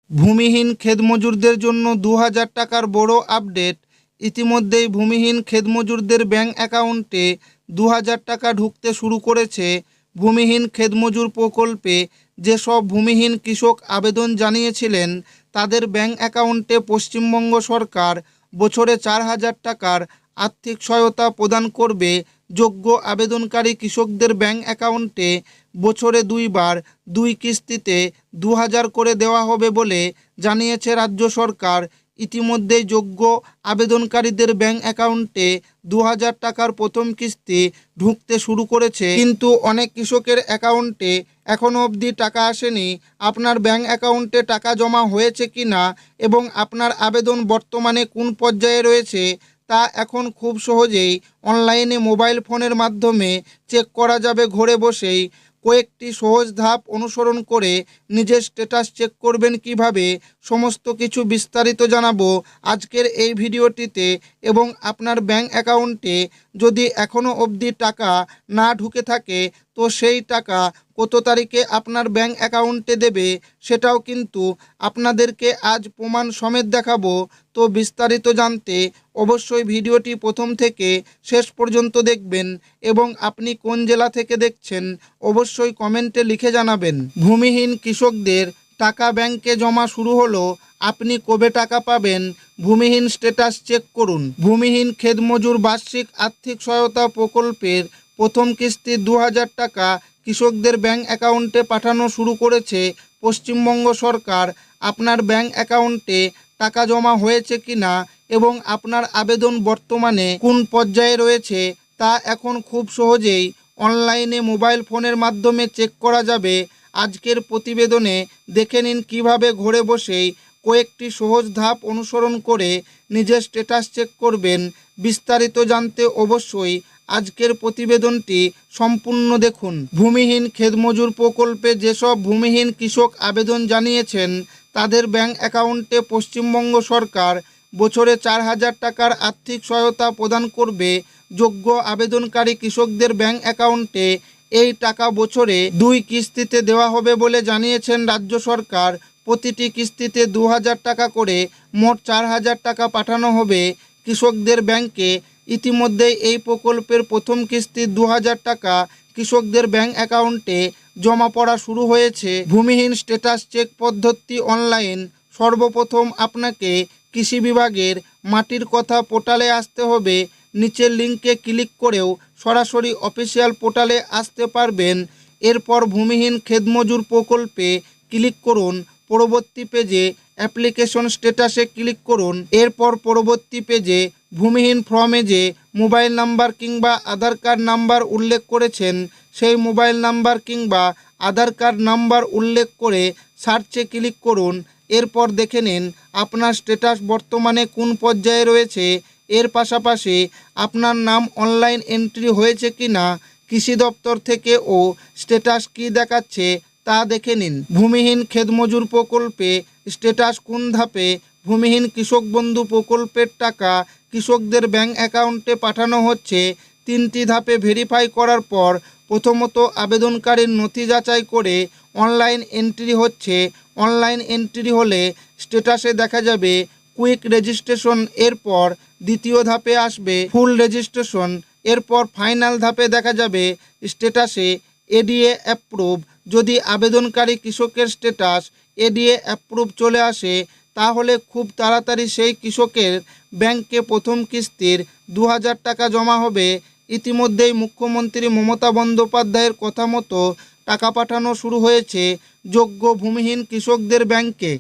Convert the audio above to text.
ভূমিহীন ক্ষেতমজুরদের জন্য ২০০০ টাকার বড় আপডেট। ইতিমধ্যেই ভূমিহীন ক্ষেতমজুরদের ব্যাংক অ্যাকাউন্টে ২০০০ টাকা ঢুকতে শুরু করেছে। ভূমিহীন ক্ষেতমজুর প্রকল্পে যেসব ভূমিহীন কৃষক আবেদন জানিয়েছিলেন তাদের ব্যাংক অ্যাকাউন্টে পশ্চিমবঙ্গ সরকার বছরে ৪০০০ টাকার আর্থিক সহায়তা প্রদান করবে। যোগ্য আবেদনকারী কৃষকদের ব্যাংক অ্যাকাউন্টে বছরে ২ বার ২ কিস্তিতে ২০০০ করে দেওয়া হবে বলে জানিয়েছে রাজ্য সরকার। ইতিমধ্যেই যোগ্য আবেদনকারীদের ব্যাংক অ্যাকাউন্টে ২০০০ টাকার প্রথম কিস্তি ঢুকতে শুরু করেছে, কিন্তু অনেক কৃষকের অ্যাকাউন্টে এখনও অবধি টাকা আসেনি। আপনার ব্যাংক অ্যাকাউন্টে টাকা জমা হয়েছে কি না এবং আপনার আবেদন বর্তমানে কোন পর্যায়ে রয়েছে তা এখন খুব সহজেই অনলাইনে মোবাইল ফোনের মাধ্যমে চেক করা যাবে। ঘরে বসেই কয়েকটি সহজ ধাপ অনুসরণ করে নিজের স্ট্যাটাস চেক করবেন কিভাবে, সমস্ত কিছু বিস্তারিত জানাবো আজকের এই ভিডিওটিতে। এবং আপনার ব্যাংক অ্যাকাউন্টে যদি এখনও অবধি টাকা না ঢুকে থাকে তো সেই টাকা কত তারিখে আপনার ব্যাংক অ্যাকাউন্টে দেবে সেটাও কিন্তু আপনাদেরকে আজ প্রমাণ সমেত দেখাবো। তো বিস্তারিত জানতে অবশ্যই ভিডিওটি প্রথম থেকে শেষ পর্যন্ত দেখবেন এবং আপনি কোন জেলা থেকে দেখছেন অবশ্যই কমেন্টে লিখে জানাবেন। ভূমিহীন কৃষকদের টাকা ব্যাংকে জমা শুরু হলো, আপনি কবে টাকা পাবেন? ভূমিহীন স্ট্যাটাস চেক করুন। ভূমিহীন ক্ষেতমজুর বার্ষিক আর্থিক সহায়তা প্রকল্পের প্রথম কিস্তি ২০০০ টাকা কৃষকদের ব্যাংক অ্যাকাউন্টে পাঠানো শুরু করেছে পশ্চিমবঙ্গ সরকার। আপনার ব্যাংক অ্যাকাউন্টে টাকা জমা হয়েছে কি না এবং আপনার আবেদন বর্তমানে কোন পর্যায়ে রয়েছে তা এখন খুব সহজেই অনলাইনে মোবাইল ফোনের মাধ্যমে চেক করা যাবে। আজকের প্রতিবেদনে দেখে নিন কিভাবে ঘরে বসেই কয়েকটি সহজ ধাপ অনুসরণ করে নিজের স্ট্যাটাস চেক করবেন। বিস্তারিত জানতে অবশ্যই আজকের প্রতিবেদনটি সম্পূর্ণ দেখুন। ভূমিহীন ক্ষেতমজুর প্রকল্পে যেসব ভূমিহীন কৃষক আবেদন জানিয়েছেন তাদের ব্যাংক অ্যাকাউন্টে পশ্চিমবঙ্গ সরকার বছরে ৪০০০ টাকার আর্থিক সহায়তা প্রদান করবে। যোগ্য আবেদনকারী কৃষকদের ব্যাংক অ্যাকাউন্টে এই টাকা বছরে ২ কিস্তিতে দেওয়া হবে বলে জানিয়েছেন রাজ্য সরকার। প্রতিটি কিস্তিতে ২০০০ টাকা করে মোট ৪০০০ টাকা পাঠানো হবে কৃষকদের ব্যাংকে। ইতিমধ্যেই এই প্রকল্পের প্রথম কিস্তি ২০০০ টাকা কৃষকদের ব্যাংক অ্যাকাউন্টে জমা পড়া শুরু হয়েছে। ভূমিহীন স্ট্যাটাস চেক পদ্ধতি অনলাইন। সর্বপ্রথম আপনাকে কৃষি বিভাগের মাটির কথা পোর্টালে আসতে হবে। নিচের লিঙ্কে ক্লিক করেও সরাসরি অফিসিয়াল পোর্টালে আসতে পারবেন। এরপর ভূমিহীন ক্ষেতমজুর প্রকল্পে ক্লিক করুন। পরবর্তী পেজে অ্যাপ্লিকেশন স্ট্যাটাসে ক্লিক করুন। এরপর পরবর্তী পেজে ভূমিহীন ফর্মে যে মোবাইল নাম্বার কিংবা আধার কার্ড নাম্বার উল্লেখ করেছেন সেই মোবাইল নাম্বার কিংবা আধার কার্ড নাম্বার উল্লেখ করে সার্চে ক্লিক করুন। এরপর দেখে নিন আপনার স্ট্যাটাস বর্তমানে কোন পর্যায়ে রয়েছে। এর পাশাপাশি আপনার নাম অনলাইন এন্ট্রি হয়েছে কি না, কৃষি দপ্তর থেকে ও স্ট্যাটাস কী দেখাচ্ছে তা দেখে নিন। ভূমিহীন ক্ষেতমজুর প্রকল্পে স্ট্যাটাস কোন ধাপে? ভূমিহীন কৃষক বন্ধু প্রকল্পের টাকা কৃষকদের ব্যাংক অ্যাকাউন্টে পাঠানো হচ্ছে 3টি ধাপে। ভেরিফাই করার পর প্রথমত আবেদনকারীর নথি যাচাই করে অনলাইন এন্ট্রি হচ্ছে। অনলাইন এন্ট্রি হলে স্ট্যাটাসে দেখা যাবে কুইক রেজিস্ট্রেশন। এরপর দ্বিতীয় ধাপে আসবে ফুল রেজিস্ট্রেশন। এরপর ফাইনাল ধাপে দেখা যাবে স্ট্যাটাসে এডিএ অ্যাপ্রুভ। যদি আবেদনকারী কৃষকের স্ট্যাটাস এডিএ অ্যাপ্রুভ চলে আসে তাহলে খুব তাড়াতাড়ি সেই কৃষকের ব্যাংকে প্রথম কিস্তির ২০০০ টাকা জমা হবে। ইতিমধ্যেই মুখ্যমন্ত্রী মমতা বন্দ্যোপাধ্যায়ের কথা মতো টাকা পাঠানো শুরু হয়েছে যোগ্য ভূমিহীন কৃষকদের ব্যাংকে।